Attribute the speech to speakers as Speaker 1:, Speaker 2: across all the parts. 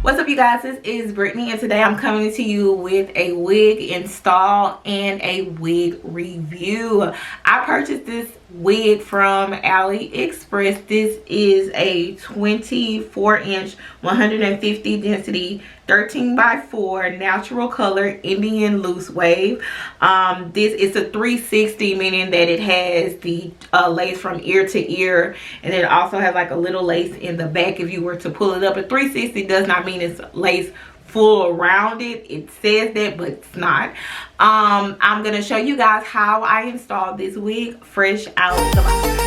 Speaker 1: What's up, you guys? This is Brittany, and today I'm coming to you with a wig install and a wig review. I purchased this wig from AliExpress. This is a 24-inch 150 density 13x4 natural color Indian loose wave. This is a 360, meaning that it has the lace from ear to ear, and it also has like a little lace in the back if you were to pull it up. A 360 does not mean it's lace full around it. It says that, but it's not. I'm gonna show you guys how I installed this wig fresh out the box.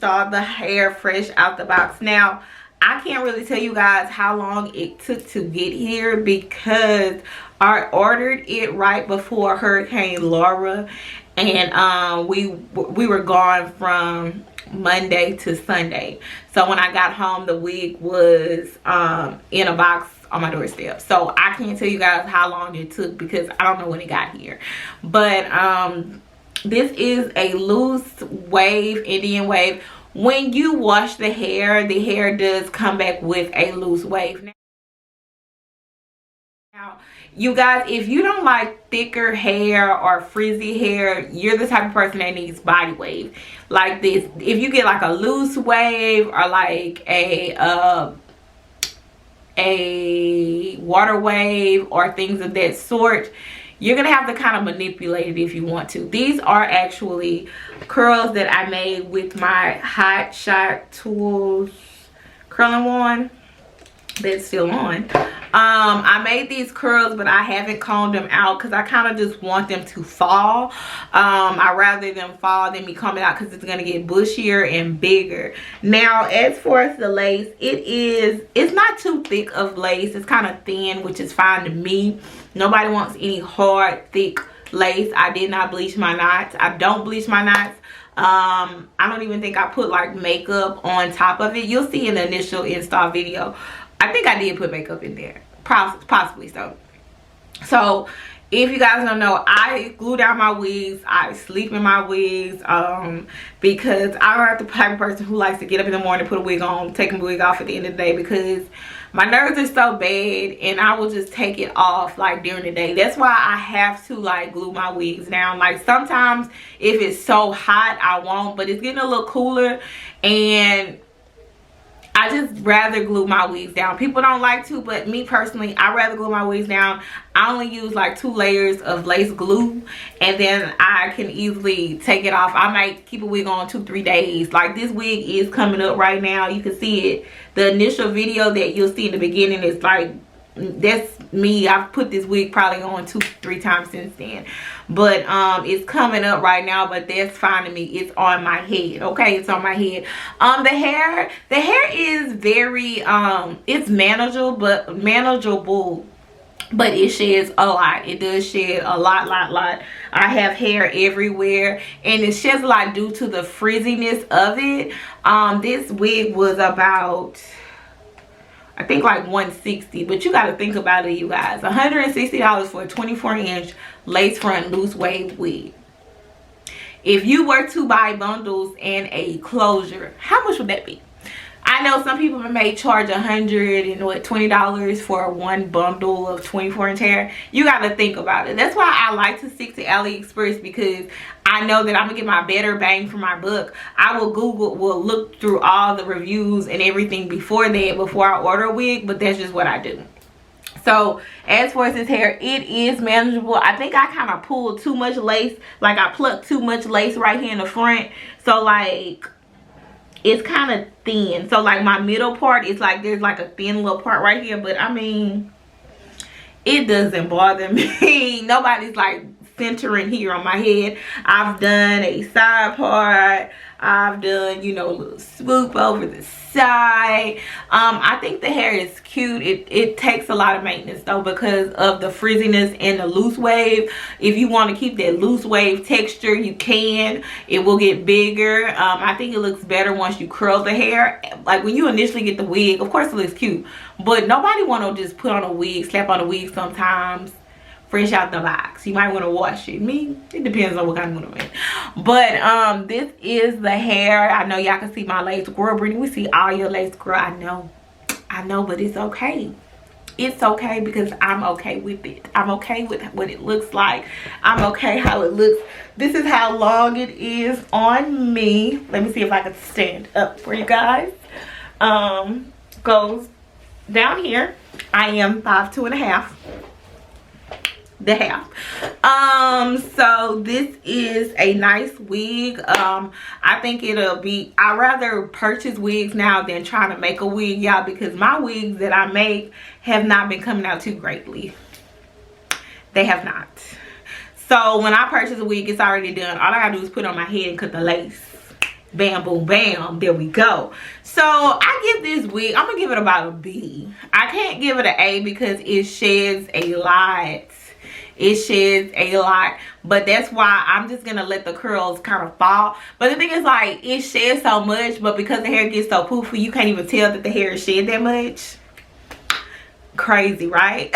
Speaker 1: installed the hair fresh out the box. Now, I can't really tell you guys how long it took to get here because I ordered it right before Hurricane Laura, and we were gone from Monday to Sunday. So when I got home, the wig was in a box on my doorstep. So I can't tell you guys how long it took because I don't know when it got here. But this is a loose wave, Indian wave. When you wash the hair does come back with a loose wave. Now, you guys, if you don't like thicker hair or frizzy hair, you're the type of person that needs body wave like this. If you get like a loose wave or like a water wave or things of that sort, you're gonna have to kind of manipulate it if you want to. These are actually curls that I made with my Hot Shot Tools curling wand that's still on. I made these curls, but I haven't combed them out because I kind of just want them to fall. I rather them fall than me comb it out because it's gonna get bushier and bigger. Now, as far as the lace, it's not too thick of lace. It's kind of thin, which is fine to me. Nobody wants any hard, thick lace. I did not bleach my knots. I don't bleach my knots. I don't even think I put like makeup on top of it. You'll see in the initial install video. I think I did put makeup in there, possibly so. So if you guys don't know, I glue down my wigs. I sleep in my wigs because I'm not the type of person who likes to get up in the morning, put a wig on, take a wig off at the end of the day because my nerves are so bad and I will just take it off like during the day. That's why I have to like glue my wigs down. Like sometimes if it's so hot, I won't, but it's getting a little cooler and I just rather glue my wigs down. People don't like to, but me personally, I rather glue my wigs down. I only use like 2 layers of lace glue and then I can easily take it off. I might keep a wig on 2-3 days. Like this wig is coming up right now. You can see it. The initial video that you'll see in the beginning is like, that's me. I've put this wig probably on 2-3 times since then, but it's coming up right now, but that's fine to me. It's on my head. Okay, it's on my head. The hair is very it's manageable, but it sheds a lot. It does shed a lot. I have hair everywhere and it sheds a lot due to the frizziness of it. This wig was about, I think like $160, but you got to think about it, you guys. $160 for a 24-inch lace front loose wave wig. If you were to buy bundles and a closure, how much would that be? I know some people may charge $120 for one bundle of 24-inch hair. You got to think about it. That's why I like to stick to AliExpress because I know that I'm gonna get my better bang for my buck. I will look through all the reviews and everything before I order a wig, but that's just what I do. So as far as this hair, it is manageable. I think I kind of pulled too much lace, like I plucked too much lace right here in the front, so like it's kind of thin. So like my middle part is like, there's like a thin little part right here, but I mean, it doesn't bother me. Nobody's like centering here on my head. I've done a side part. I've done, you know, a little swoop over the side. I think the hair is cute. It takes a lot of maintenance though because of the frizziness and the loose wave. If you want to keep that loose wave texture, you can. It will get bigger. I think it looks better once you curl the hair. Like when you initially get the wig, of course it looks cute, but nobody want to just put on a wig, slap on a wig sometimes fresh out the box. You might want to wash it. Me, it depends on what kind of mood I'm in. But this is the hair. I know y'all can see my lace. Girl, Brittany, we see all your lace, girl. I know, but it's okay. It's okay because I'm okay with it. I'm okay with what it looks like. I'm okay how it looks. This is how long it is on me. Let me see if I can stand up for you guys. Goes down here. I am 5'2½". The half. So this is a nice wig. I think it'll be, I'd rather purchase wigs now than trying to make a wig, y'all, because my wigs that I make have not been coming out too greatly. They have not. So when I purchase a wig, it's already done. All I gotta do is put it on my head and cut the lace. Bam, boom, bam. There we go. So I give this wig, I'm gonna give it about a B. I can't give it an A because it sheds a lot. It sheds a lot, but that's why I'm just gonna let the curls kind of fall. But the thing is, like, it sheds so much, but because the hair gets so poofy, you can't even tell that the hair is shed that much. Crazy, right?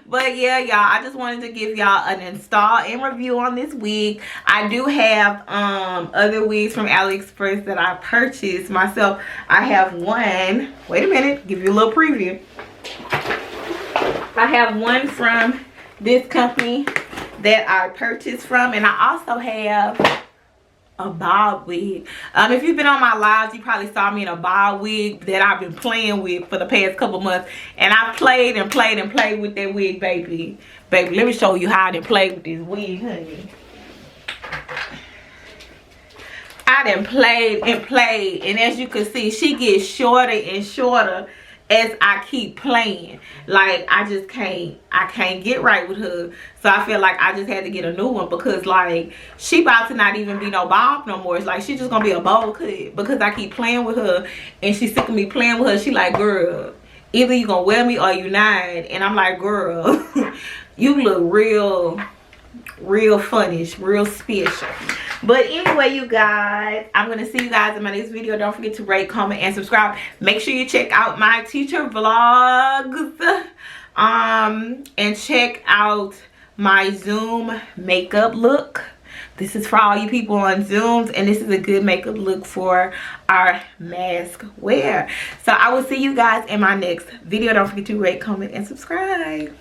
Speaker 1: But yeah, y'all, I just wanted to give y'all an install and review on this wig. I do have other wigs from AliExpress that I purchased myself. I have one, wait a minute, give you a little preview. I have one from this company that I purchased from, and I also have a bob wig. If you've been on my lives, you probably saw me in a bob wig that I've been playing with for the past couple months, and I played and played and played with that wig, baby. Let me show you how I done played with this wig, honey. I done played and played, and as you can see, she gets shorter and shorter as I keep playing. Like, I can't get right with her. So I feel like I just had to get a new one, because like, she about to not even be no bob no more. It's like she's just gonna be a bowl cut, because I keep playing with her and she's sick of me playing with her. She like, girl, either you gonna wear me or you not. And I'm like, girl, you look real funny, real special. But anyway, you guys, I'm gonna see you guys in my next video. Don't forget to rate, comment, and subscribe. Make sure you check out my teacher vlogs, and check out my Zoom makeup look. This is for all you people on Zooms, and this is a good makeup look for our mask wear. So I will see you guys in my next video. Don't forget to rate, comment, and subscribe.